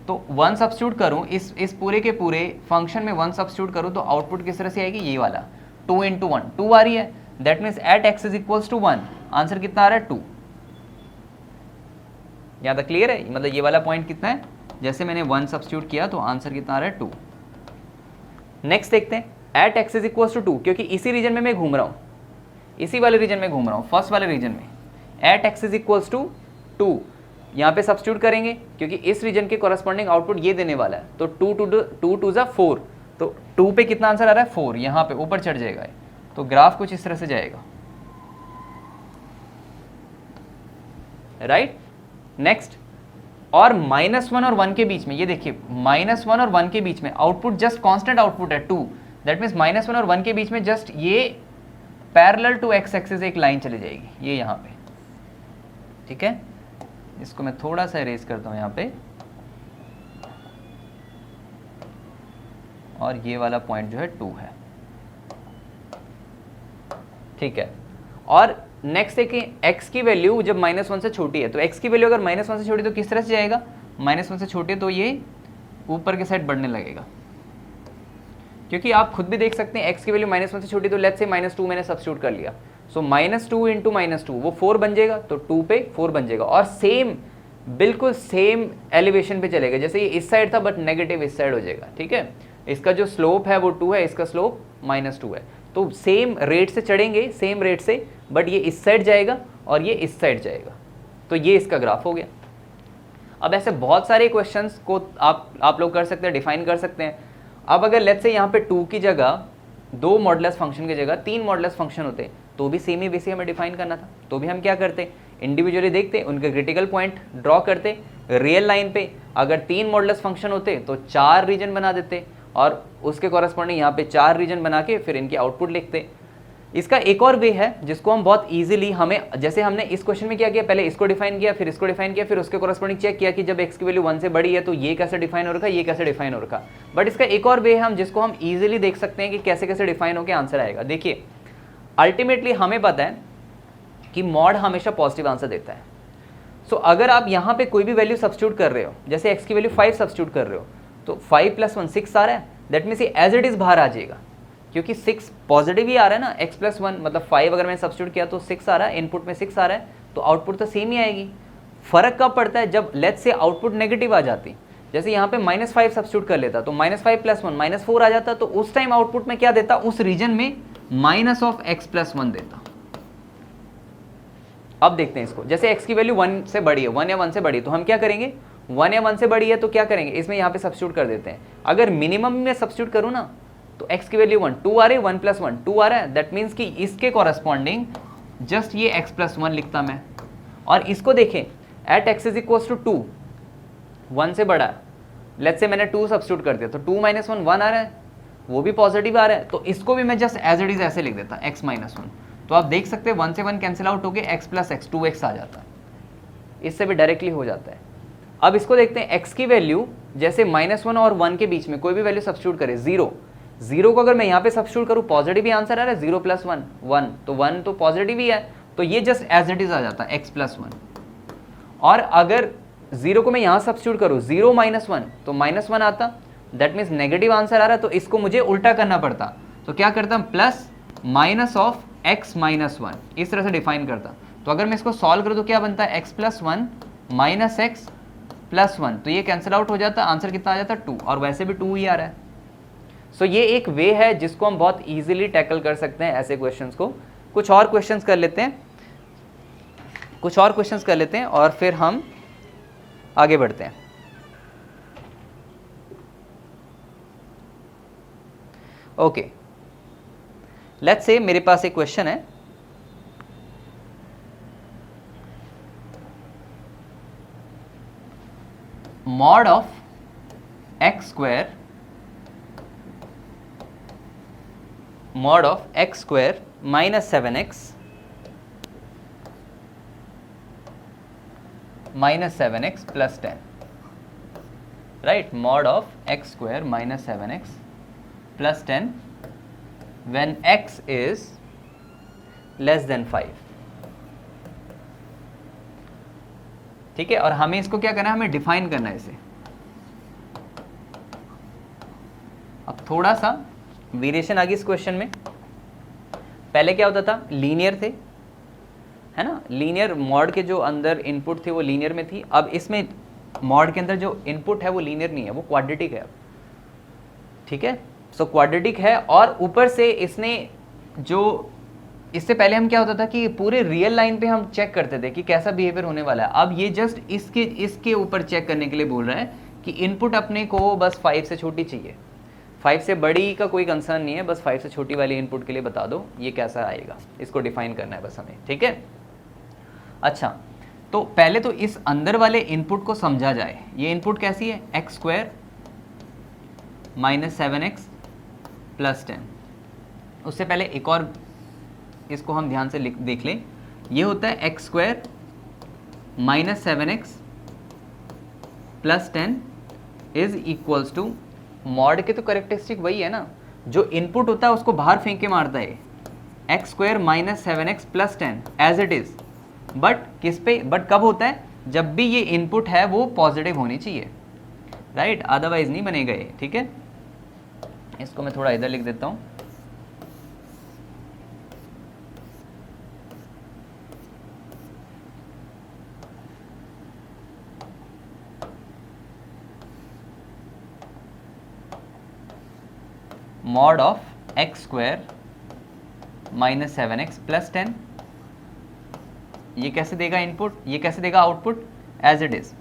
तो 1 सब्स्टिट्यूट करूँ इस पूरे के पूरे फंक्शन में 1 सब्स्टिट्यूट करूँ तो आउटपुट किस तरह से आएगी, ये वाला 2 × 1, 2 आ रही है। That means at x is 1 answer कितना आ रहा है, 2। यहाँ तक क्लियर है, मतलब ये वाला पॉइंट कितना है, जैसे मैंने 1 सब्स्टिट्यूट किया तो आंसर कितना आ रहा है, 2। नेक्स्ट देखते हैं, एट x इज 2, क्योंकि इसी रीजन में मैं घूम रहा हूँ, इसी वाले रीजन में घूम रहा हूँ, फर्स्ट वाले रीजन में। एट x इज 2 यहाँ पे सब्स्टिट्यूट करेंगे, क्योंकि इस रीजन के कॉरस्पॉन्डिंग आउटपुट ये देने वाला है। तो 2 2 4, तो 2 पे कितना आंसर आ रहा है, 4। यहाँ पे ऊपर चढ़ जाएगा, तो ग्राफ कुछ इस तरह से जाएगा, राइट। नेक्स्ट, और -1 और 1 के बीच में, ये देखिए -1 और 1 के बीच में आउटपुट जस्ट कांस्टेंट आउटपुट है 2। दैट मीन्स -1 और 1 के बीच में जस्ट ये पैरेलल टू x एक्सिस एक लाइन चली जाएगी, ये यहाँ पे। ठीक है, इसको मैं थोड़ा सा इरेज करता हूँ यहाँ पे, और ये वाला पॉइंट जो है 2 है। ठीक है, और नेक्स्ट देखिए, x की वैल्यू जब -1 से छोटी है, तो x की वैल्यू अगर -1 से छोटी तो किस तरह से जाएगा, -1 से छोटी तो ये ऊपर के साइड बढ़ने लगेगा, क्योंकि आप खुद भी देख सकते हैं x की वैल्यू -1 से छोटी, तो लेट्स से -2 मैंने सब्स्टिट्यूट कर लिया। सो -2 × -2 वो 4 बन जाएगा, तो 2 पे 4 बन जाएगा, और सेम बिल्कुल सेम एलिवेशन पे चलेगा, जैसे ये इस साइड था बट नेगेटिव इस साइड हो जाएगा। ठीक है, इसका जो स्लोप है वो 2 है, इसका स्लोप -2 है, तो सेम रेट से चढ़ेंगे, सेम रेट से, बट ये इस साइड जाएगा और ये इस साइड जाएगा। तो ये इसका ग्राफ हो गया। अब ऐसे बहुत सारे क्वेश्चंस को आप लोग कर सकते हैं, डिफाइन कर सकते हैं। अब अगर लेट्स से यहाँ पे 2 की जगह 2 मॉडुलस फंक्शन की जगह 3 मॉडुलस फंक्शन होते तो भी सेम ही बेसिक हमें डिफाइन करना था, तो भी हम क्या करते, इंडिविजुअली देखते, उनके क्रिटिकल पॉइंट ड्रॉ करते, रियल लाइन पे अगर 3 मॉडुलस फंक्शन होते तो 4 रीजन बना देते, और उसके कॉरस्पॉन्डिंग यहाँ पे 4 रीजन बना के फिर इनकी आउटपुट लिखते। इसका एक और वे है जिसको हम बहुत इजीली, हमें जैसे हमने इस क्वेश्चन में क्या किया, पहले इसको डिफाइन किया, फिर इसको डिफाइन किया, फिर उसके कॉरस्पॉन्डिंग चेक किया कि जब x की वैल्यू 1 से बड़ी है तो ये कैसे डिफाइन हो रखा है, ये कैसे डिफाइन हो रखा। बट इसका एक और वे है हम जिसको हम इजीली देख सकते हैं कि कैसे कैसे डिफाइन होकर आंसर आएगा। देखिए, अल्टीमेटली हमें पता है कि मॉड हमेशा पॉजिटिव आंसर देता है। सो अगर आप यहाँ पे कोई भी वैल्यू सब्स्टिट्यूट कर रहे हो, जैसे x की वैल्यू 5 सब्स्टिट्यूट कर रहे हो, तो 5 + 1 6 आ रहा है, दैट मीन्स ये एज इट इज बाहर आ जाएगा, क्योंकि 6 पॉजिटिव ही आ रहा है ना, x + 1 मतलब 5 अगर मैंने सब्स्टिट्यूट किया तो 6 आ रहा है, इनपुट में 6 आ रहा है, तो आउटपुट तो सेम ही आएगी। फर्क कब पड़ता है, जब लेट्स से आउटपुट नेगेटिव आ जाती, जैसे यहाँ पे -5 सब्स्टिट्यूट कर लेता तो -5 + 1 -4 आ जाता, तो उस टाइम आउटपुट में क्या देता, उस रीजन में -(x + 1) देता। अब देखते हैं इसको, जैसे x की वैल्यू 1 से बड़ी है, 1 या 1 से बड़ी, तो हम क्या करेंगे, 1 या 1 से बड़ी है तो क्या करेंगे, इसमें यहाँ पे सब्स्टिट्यूट कर देते हैं। अगर मिनिमम में सब्स्टिट्यूट करूँ ना, तो x की वैल्यू 1, 2 आ रही है, 1 + 1 2 आ रहा है, दैट मीन्स कि इसके कॉरस्पॉन्डिंग जस्ट ये x + 1 लिखता मैं। और इसको देखें, एट x इज 2, 1 से बड़ा है, लेट्स से मैंने 2 सब्स्टिट्यूट कर दिया, तो 2 - 1 1 आ रहा है, वो भी पॉजिटिव आ रहा है, तो इसको भी मैं जस्ट एज इट इज ऐसे लिख देता x - 1। तो आप देख सकते हैं 1 से 1 कैंसिल आउट होकर x + x 2x आ जाता है, इससे भी डायरेक्टली हो जाता है। अब इसको देखते हैं, x की वैल्यू जैसे -1 और 1 के बीच में कोई भी वैल्यू सब्स्टिट्यूट करें, 0 को अगर मैं यहाँ पे सब्स्टिट्यूट करूँ, पॉजिटिव ही आंसर आ रहा है, 0 + 1 1, तो 1 तो पॉजिटिव ही है, तो ये जस्ट एज इट इज आ जाता है x + 1। और अगर 0 को मैं यहाँ सब्स्टिट्यूट करूँ, 0 - 1 तो -1 आता, दैट मीन्स नेगेटिव आंसर आ रहा है, तो इसको मुझे उल्टा करना पड़ता। तो क्या करता plus minus of x minus 1, इस तरह से डिफाइन करता। तो अगर मैं इसको सॉल्व करूँ तो क्या बनता है x plus 1 minus x plus 1, तो ये कैंसिल आउट हो जाता, आंसर कितना आ जाता 2, और वैसे भी 2 ही आ रहा है। सो ये एक वे है जिसको हम बहुत इजीली टैकल कर सकते हैं ऐसे क्वेश्चंस को। कुछ और क्वेश्चंस कर लेते हैं, और फिर हम आगे बढ़ते हैं। ओके, लेट्स से मेरे पास एक क्वेश्चन है, mod of x square minus 7x plus 10, right, mod of x square minus 7x plus 10 when x is less than 5, ठीक है। और हमें इसको क्या करना है, हमें डिफाइन करना है इसे। अब थोड़ा सा वेरिएशन आ गई इस क्वेश्चन में। पहले क्या होता था, लीनियर थे, है ना, लीनियर मॉड के जो अंदर इनपुट थे वो लीनियर में थी। अब इसमें मॉड के अंदर जो इनपुट है वो लीनियर नहीं है, वो क्वाड्रेटिक है। ठीक है, सो क्वाड्रेटिक है, और ऊपर से इसने जो, इससे पहले हम क्या होता था कि पूरे रियल लाइन पे हम चेक करते थे कि कैसा बिहेवियर होने वाला है। अब ये जस्ट इसके ऊपर चेक करने के लिए बोल रहा है कि इनपुट अपने को बस 5 से छोटी चाहिए, 5 से बड़ी का कोई कंसर्न नहीं है, बस 5 से छोटी वाली इनपुट के लिए बता दो ये कैसा आएगा, इसको डिफाइन करना है बस हमें। ठीक है, अच्छा, तो पहले तो इस अंदर वाले इनपुट को समझा जाए। ये इनपुट कैसी है, x square minus 7x plus 10। उससे पहले एक और इसको हम ध्यान से देख लें, ये होता है x square minus 7x plus 10 is equals to, mod के तो करेक्टरिस्टिक वही है ना, जो इनपुट होता है उसको बाहर फेंक के मारता है, x square minus 7x plus 10 as it is. But किस पे, बट कब होता है, जब भी ये इनपुट है वो पॉजिटिव होनी चाहिए, राइट, अदरवाइज नहीं बनेगा ये। ठीक है, इसको मैं थोड़ा इधर लिख देता हूं, mod of x square minus 7x plus 10, ये कैसे देगा इनपुट, ये कैसे देगा output, as it is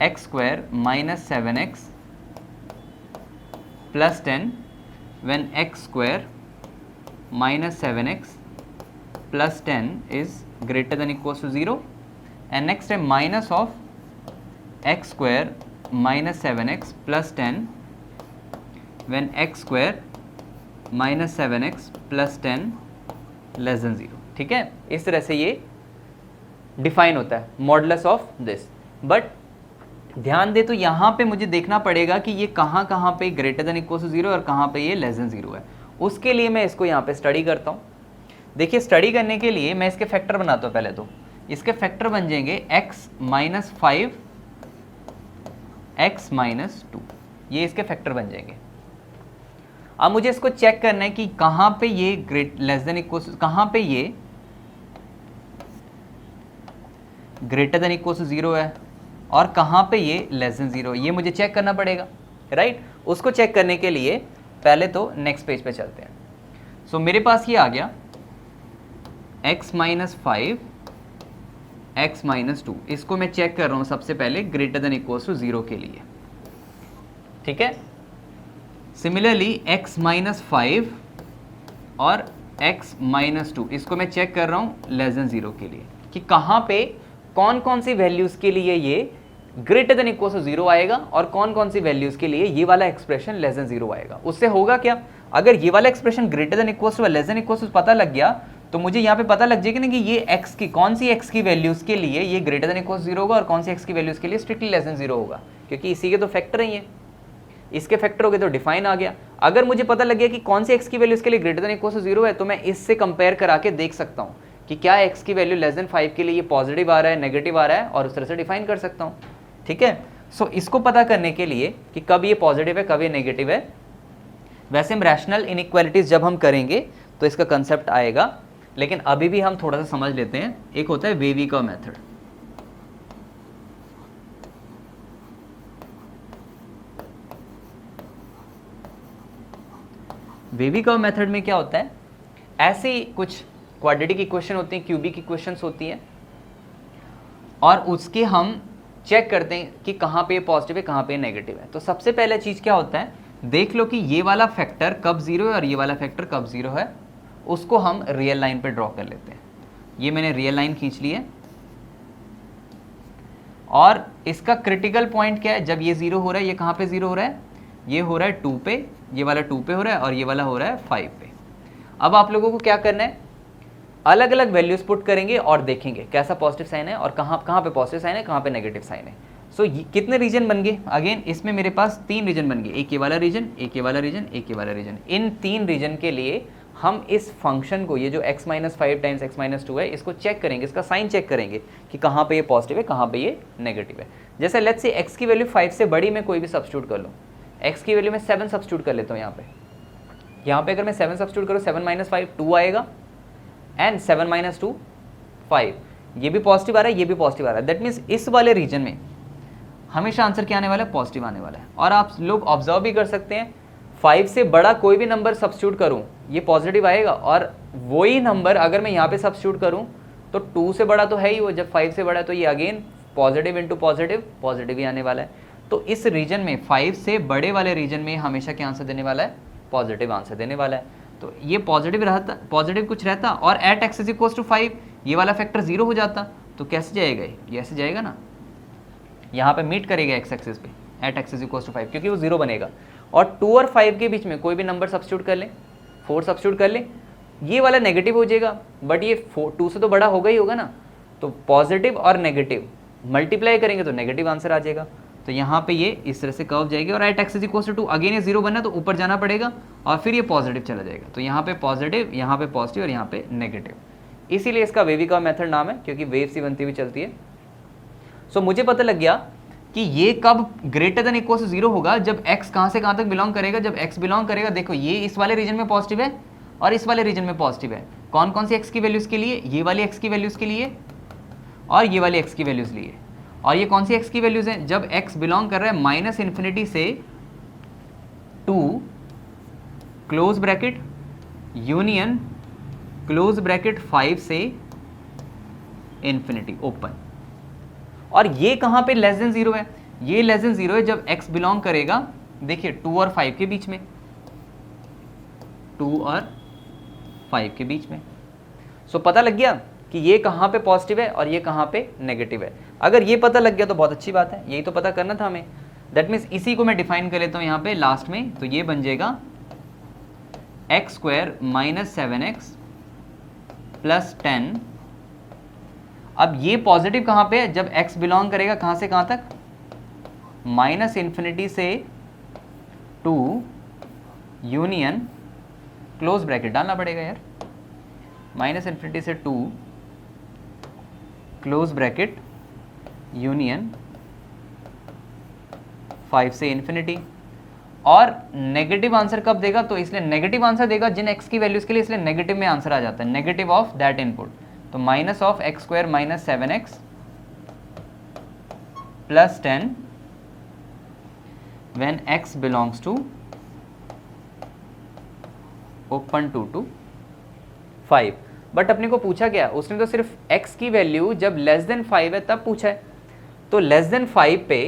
x square minus 7x plus 10 when x square minus 7x plus 10 is greater than equals to 0, and next है minus of x square minus 7x plus 10 when x square minus 7x plus 10 less than 0। ठीक है, इस तरह से ये define होता है modulus of this. But ध्यान दे तो यहाँ पे मुझे देखना पड़ेगा कि ये कहाँ पे ग्रेटर देन इक्वल टू 0 और कहाँ पे ये लेस देन 0 है। उसके लिए मैं इसको यहाँ पे स्टडी करता हूँ। देखिए, स्टडी करने के लिए मैं इसके फैक्टर बनाता हूँ। पहले तो इसके फैक्टर बन जाएंगे x माइनस 5 x माइनस 2, ये इसके फैक्टर बन जाएंगे। अब मुझे इसको चेक करना है कि कहां पे ये लेस देन इक्वल, कहां पे ये ग्रेटर देन इक्वल टू 0 है और कहां पे ये लेस देन 0, ये मुझे चेक करना पड़ेगा, राइट। उसको चेक करने के लिए पहले तो नेक्स्ट पेज पे चलते हैं। सो मेरे पास ये आ गया x माइनस 5 x माइनस 2, इसको मैं चेक कर रहा हूं सबसे पहले ग्रेटर देन इक्वल टू 0 के लिए। ठीक है, सिमिलरली x माइनस 5 और x माइनस 2, इसको मैं चेक कर रहा हूँ लेस देन 0 के लिए कि कहाँ पे कौन कौन सी वैल्यूज़ के लिए ये ग्रेटर देन इक्वल टू 0 आएगा और कौन कौन सी वैल्यूज़ के लिए ये वाला एक्सप्रेशन लेस देन 0 आएगा। उससे होगा क्या, अगर ये वाला expression greater than equal to less than equal to पता लग गया तो मुझे यहाँ पे पता लग जाएगा ना कि ये x की कौन सी x की वैल्यूज़ के लिए ये ग्रेटर देन इक्वल टू 0 होगा और कौन सी x की वैल्यूज़ के लिए स्ट्रिक्टली लेस देन 0 होगा, क्योंकि इसी के तो फैक्टर ही है। इसके फैक्टर हो गए तो डिफाइन आ गया। अगर मुझे पता लग गया कि कौन से x की वैल्यू इसके लिए ग्रेटर देन इक्वल टू 0 है तो मैं इससे कंपेयर करा के देख सकता हूँ कि क्या x की वैल्यू लेस देन 5 के लिए ये पॉजिटिव आ रहा है, नेगेटिव आ रहा है, और उस तरह से डिफाइन कर सकता हूँ। ठीक है, सो इसको पता करने के लिए कि कब ये पॉजिटिव है कब ये नेगेटिव है, वैसे हम रैशनल इनइक्वालिटीज जब हम करेंगे तो इसका कंसेप्ट आएगा, लेकिन अभी भी हम थोड़ा सा समझ लेते हैं। एक होता है wavy curve method. Wavy curve method में क्या होता है, ऐसे कुछ क्वाड्रेटिक इक्वेशन होती हैं, क्यूबिक इक्वेशंस होती हैं, और उसके हम चेक करते हैं कि कहाँ पे पॉजिटिव है कहाँ पे नेगेटिव है। तो सबसे पहले चीज़ क्या होता है, देख लो कि ये वाला फैक्टर कब जीरो है और ये वाला फैक्टर कब जीरो है, उसको हम रियल लाइन पे ड्रॉ कर लेते हैं। ये मैंने रियल लाइन खींच ली है, और इसका क्रिटिकल पॉइंट क्या है, जब ये जीरो हो रहा है, ये कहाँ पे जीरो हो रहा है, ये हो रहा है 2 पे, ये वाला 2 पे हो रहा है, और ये वाला हो रहा है 5 पे। अब आप लोगों को क्या करना है, अलग अलग वैल्यूज पुट करेंगे और देखेंगे कैसा पॉजिटिव साइन है और कहाँ पे पॉजिटिव साइन है, कहाँ पे नेगेटिव साइन है। सो कितने रीजन बन गए, अगेन इसमें मेरे पास 3 रीजन बन गए, एक ये वाला रीजन, एक ये वाला रीजन, एक ये वाला रीजन। इन 3 रीजन के लिए हम इस फंक्शन को, ये जो x - 5 टाइम्स x - 2 है, इसको चेक करेंगे, इसका साइन चेक करेंगे कि कहाँ पे ये पॉजिटिव है, कहाँ पे ये नेगेटिव है। जैसे लेट्स से x की वैल्यू 5 से बड़ी मैं कोई भी सब्स्टिट्यूट कर लूँ, x की वैल्यू मैं 7 सब्स्टिट्यूट कर लेता हूँ। यहाँ पे अगर मैं 7 सब्स्टिट्यूट करूँ, 7 - 5 2 आएगा, एंड 7 - 2 5, ये भी पॉजिटिव आ रहा है, ये भी पॉजिटिव आ रहा है। दैट मीन्स इस वाले रीजन में हमेशा आंसर क्या आने वाला है, पॉजिटिव आने वाला है। और आप लोग ऑब्जर्व भी कर सकते हैं, 5 से बड़ा कोई भी नंबर सब्स्टिट्यूट करूं ये पॉजिटिव आएगा, और वही नंबर अगर मैं यहाँ पे सब्स्टिट्यूट करूं तो 2 से बड़ा तो है ही वो, जब 5 से बड़ा है तो ये again positive into positive, positive ही आने वाला है। तो इस रीजन में 5 से बड़े वाले रीजन में हमेशा क्या आंसर देने वाला है, पॉजिटिव आंसर देने वाला है। तो ये पॉजिटिव रहता, पॉजिटिव कुछ रहता, और एट x = 5 ये वाला फैक्टर 0 हो जाता, तो कैसे जाएगा ये ऐसे जाएगा ना, यहाँ पे मीट करेगा x एक्सिस पे एट x = 5, क्योंकि वो 0 बनेगा। और 2 और 5 के बीच में कोई भी नंबर सब्स्टिट्यूट कर ले, 4 सब्स्टिट्यूट कर ले, ये वाला नेगेटिव हो जाएगा, बट ये 2 से तो बड़ा होगा ही होगा ना, तो पॉजिटिव और नेगेटिव मल्टीप्लाई करेंगे तो नेगेटिव आंसर आ जाएगा। तो यहाँ पे ये इस तरह से कर्व जाएगी, और एट x = 2 अगेन ये 0 बनना तो ऊपर जाना पड़ेगा, और फिर ये पॉजिटिव चला जाएगा। तो यहाँ पे पॉजिटिव, यहाँ पे पॉजिटिव, और यहाँ पे नेगेटिव। इसीलिए इसका वेवी कर्व मेथड नाम है, क्योंकि वेव सी बनती हुई चलती है। सो मुझे पता लग गया कि ये कब > 0 होगा, जब x कहाँ से कहाँ तक बिलोंग करेगा, जब x बिलोंग करेगा, देखो ये इस वाले रीजन में पॉजिटिव है और इस वाले रीजन में पॉजिटिव है। कौन कौन सी x की वैल्यूज़ के लिए, ये वाली x की वैल्यूज़ के लिए और ये वाली x की वैल्यूज़ लिए। और ये कौन सी x की वैल्यूज़ हैं, जब x बिलोंग कर रहा है -∞ से 2 close bracket union close bracket 5 से इन्फिनिटी ओपन। और ये कहाँ पे <0 है, ये <0 है जब x बिलोंग करेगा, देखिए 2 और 5 के बीच में, 2 और 5 के बीच में। सो पता लग गया कि ये कहाँ पे पॉजिटिव है और ये कहाँ पे नेगेटिव है। अगर ये पता लग गया तो बहुत अच्छी बात है, यही तो पता करना था हमें। दैट मीन्स इसी को मैं डिफाइन कर लेता हूँ यहाँ पे लास्ट में, तो ये बन जाएगा x² - 7x + 10। अब ये पॉजिटिव कहाँ पे है, जब x बिलोंग करेगा कहाँ से कहाँ तक, -∞ से 2 यूनियन क्लोज ब्रैकेट डालना पड़ेगा यार, -∞ से 2 क्लोज ब्रैकेट यूनियन 5 से इन्फिनिटी। और नेगेटिव आंसर कब देगा, तो इसलिए नेगेटिव आंसर देगा जिन x की वैल्यूज के लिए, इसलिए नेगेटिव में आंसर आ जाता है, नेगेटिव ऑफ दैट इनपुट। तो -(x² - 7x + 10 when x belongs to open 2 to 5। But अपने को पूछा क्या, उसने तो सिर्फ x की वैल्यू जब <5 है तब पूछा है, तो <5 पे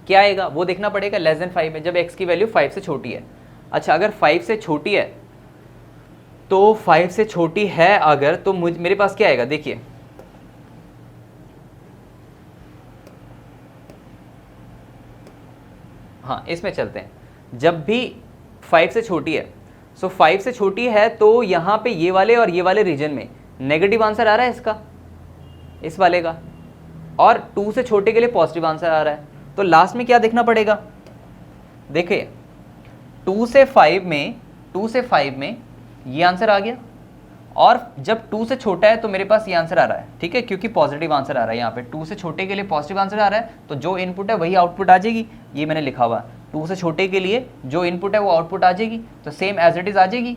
क्या आएगा वो देखना पड़ेगा। <5 में जब x की वैल्यू 5 से छोटी है। अच्छा, अगर 5 से छोटी है तो 5 से छोटी है अगर, तो मेरे पास क्या आएगा, देखिए हाँ इसमें चलते हैं। जब भी 5 से छोटी है, सो 5 से छोटी है तो यहाँ पे ये वाले और ये वाले रीजन में नेगेटिव आंसर आ रहा है इसका, इस वाले का, और 2 से छोटे के लिए पॉजिटिव आंसर आ रहा है। तो लास्ट में क्या देखना पड़ेगा, देखिए 2 से 5 में ये आंसर आ गया, और जब 2 से छोटा है तो मेरे पास ये आंसर आ रहा है, ठीक है, क्योंकि पॉजिटिव आंसर आ रहा है यहाँ पे। 2 से छोटे के लिए पॉजिटिव आंसर आ रहा है, तो जो इनपुट है वही आउटपुट आ जाएगी, ये मैंने लिखा हुआ। 2 से छोटे के लिए जो इनपुट है वो आउटपुट आ जाएगी, तो सेम एज इट इज़ आ जाएगी।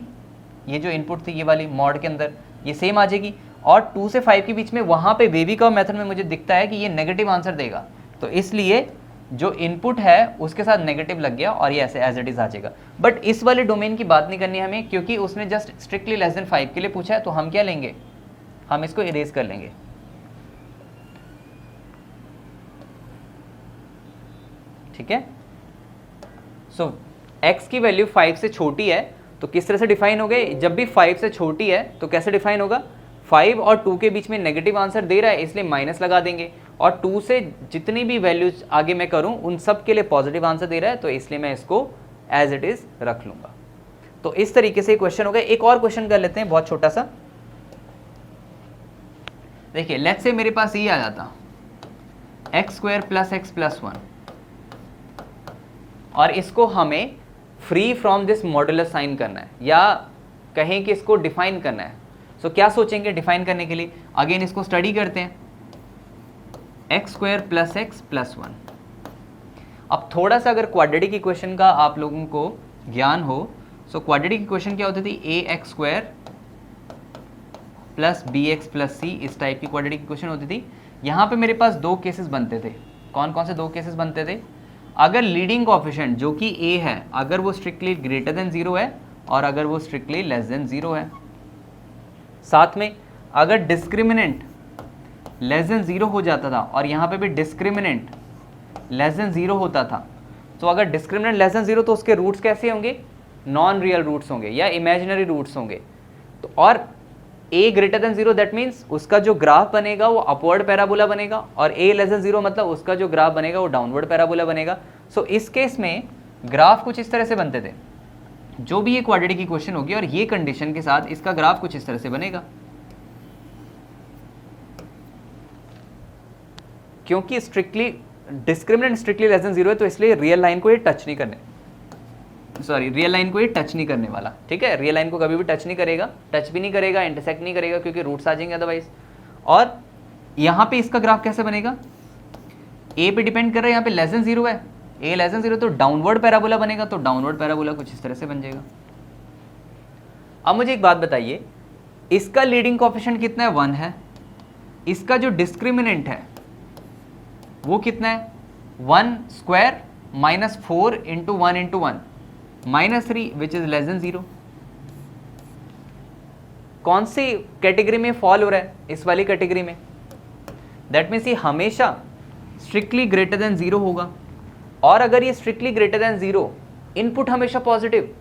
ये जो इनपुट थी ये वाली मॉड के अंदर ये सेम आ जाएगी। और 2 से 5 के बीच में वहाँ पे बेबी कर्व मेथड में मुझे दिखता है कि ये नेगेटिव आंसर देगा, तो इसलिए जो इनपुट है उसके साथ नेगेटिव लग गया और ये ऐसे एज इट इज़ आ जाएगा। बट इस वाले डोमेन की बात नहीं करनी है हमें, क्योंकि उसने जस्ट स्ट्रिक्टली लेस देन 5 के लिए पूछा है, तो हम क्या लेंगे, हम इसको इरेज कर लेंगे। ठीक है, सो x की वैल्यू 5 से छोटी है तो किस तरह से डिफाइन हो गए, जब भी 5 से छोटी है तो कैसे डिफाइन होगा, 5 और 2 के बीच में नेगेटिव आंसर दे रहा है इसलिए माइनस लगा देंगे, और 2 से जितनी भी वैल्यूज आगे मैं करूं उन सब के लिए पॉजिटिव आंसर दे रहा है, तो इसलिए मैं इसको एज इट इज रख लूंगा। तो इस तरीके से क्वेश्चन हो गया। एक और क्वेश्चन कर लेते हैं बहुत छोटा सा। देखिए लेट्स से मेरे पास ये आ जाता x² + x + 1 और इसको हमें free from this modulus sign करना है, या कहें कि इसको डिफाइन करना है। सो क्या सोचेंगे डिफाइन करने के लिए, अगेन इसको स्टडी करते हैं, x² + x + 1। अब थोड़ा सा अगर क्वाड्रेटिक इक्वेशन का आप लोगों को ज्ञान हो, सो क्वाड्रेटिक इक्वेशन क्या होती थी, ax² + bx + c, इस टाइप की क्वाड्रेटिक इक्वेशन होती थी। यहाँ पे मेरे पास 2 केसेस बनते थे। कौन कौन से 2 केसेस बनते थे, अगर लीडिंग कोएफिशिएंट जो कि a है अगर वो स्ट्रिक्टली ग्रेटर देन 0 है और अगर वो स्ट्रिक्टली लेस देन 0 है, साथ में अगर डिस्क्रिमिनेंट लेस देन 0 हो जाता था और यहाँ पे भी डिस्क्रिमिनेंट लेस देन 0 होता था, तो अगर डिस्क्रिमिनेंट लेस देन 0 तो उसके रूट्स कैसे होंगे, नॉन रियल रूट्स होंगे या इमेजिनरी रूट्स होंगे। तो और a greater than 0 that means उसका जो ग्राफ बनेगा वो अपवर्ड पैराबोला बनेगा, और a लेस देन 0 मतलब उसका जो ग्राफ बनेगा वो डाउनवर्ड पैराबोला बनेगा। सो इस केस में ग्राफ कुछ इस तरह से बनते थे, जो भी ये क्वाड्रेटिक इक्वेशन होगी और ये कंडीशन के साथ इसका ग्राफ कुछ इस तरह से बनेगा। क्योंकि strictly discriminant strictly less then 0 है तो इसलिए रियल लाइन को ये टच नहीं करने, रियल लाइन को ये टच नहीं करने वाला। ठीक है, रियल लाइन को कभी भी टच नहीं करेगा, टच भी नहीं करेगा, इंटरसेक्ट नहीं करेगा, क्योंकि रूट्स आ जाएंगे अदरवाइज। और यहाँ पे इसका ग्राफ कैसे बनेगा, a पे डिपेंड कर रहा है, यहाँ पे लेस देन 0 है, a लेस देन 0 तो डाउनवर्ड पैराबोला बनेगा, तो डाउनवर्ड पैराबोला कुछ इस तरह से बन जाएगा। अब मुझे एक बात बताइए, इसका लीडिंग कोएफिशिएंट कितना है, 1 है, इसका जो डिस्क्रिमिनेंट है वो कितना है, 1² - 4 × 1 × 1 -3 विच इज लेस देन 0। कौन सी कैटेगरी में फॉल हो रहा है, इस वाली कैटेगरी में, दैट मीन्स ये हमेशा स्ट्रिक्टली ग्रेटर देन 0 होगा। और अगर ये स्ट्रिक्टली ग्रेटर देन 0 इनपुट हमेशा पॉजिटिव,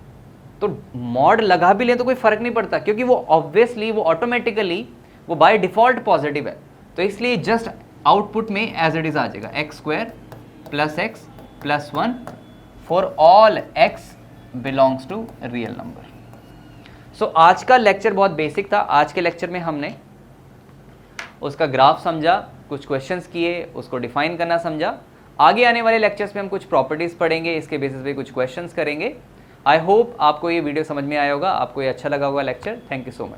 तो मॉड लगा भी ले तो कोई फर्क नहीं पड़ता, क्योंकि वो ऑब्वियसली वो ऑटोमेटिकली वो बाय डिफॉल्ट पॉजिटिव है, तो इसलिए जस्ट आउटपुट में एज इट इज आ जाएगा x² + x + 1 for all x belongs to real number. So आज का लेक्चर बहुत बेसिक था। आज के लेक्चर में हमने उसका ग्राफ समझा, कुछ क्वेश्चंस किए, उसको डिफाइन करना समझा। आगे आने वाले लेक्चर्स में हम कुछ प्रॉपर्टीज पढ़ेंगे, इसके बेसिस पे कुछ क्वेश्चंस करेंगे। आई होप आपको ये वीडियो समझ में आया होगा, आपको ये अच्छा लगा होगा lecture. Thank you so much.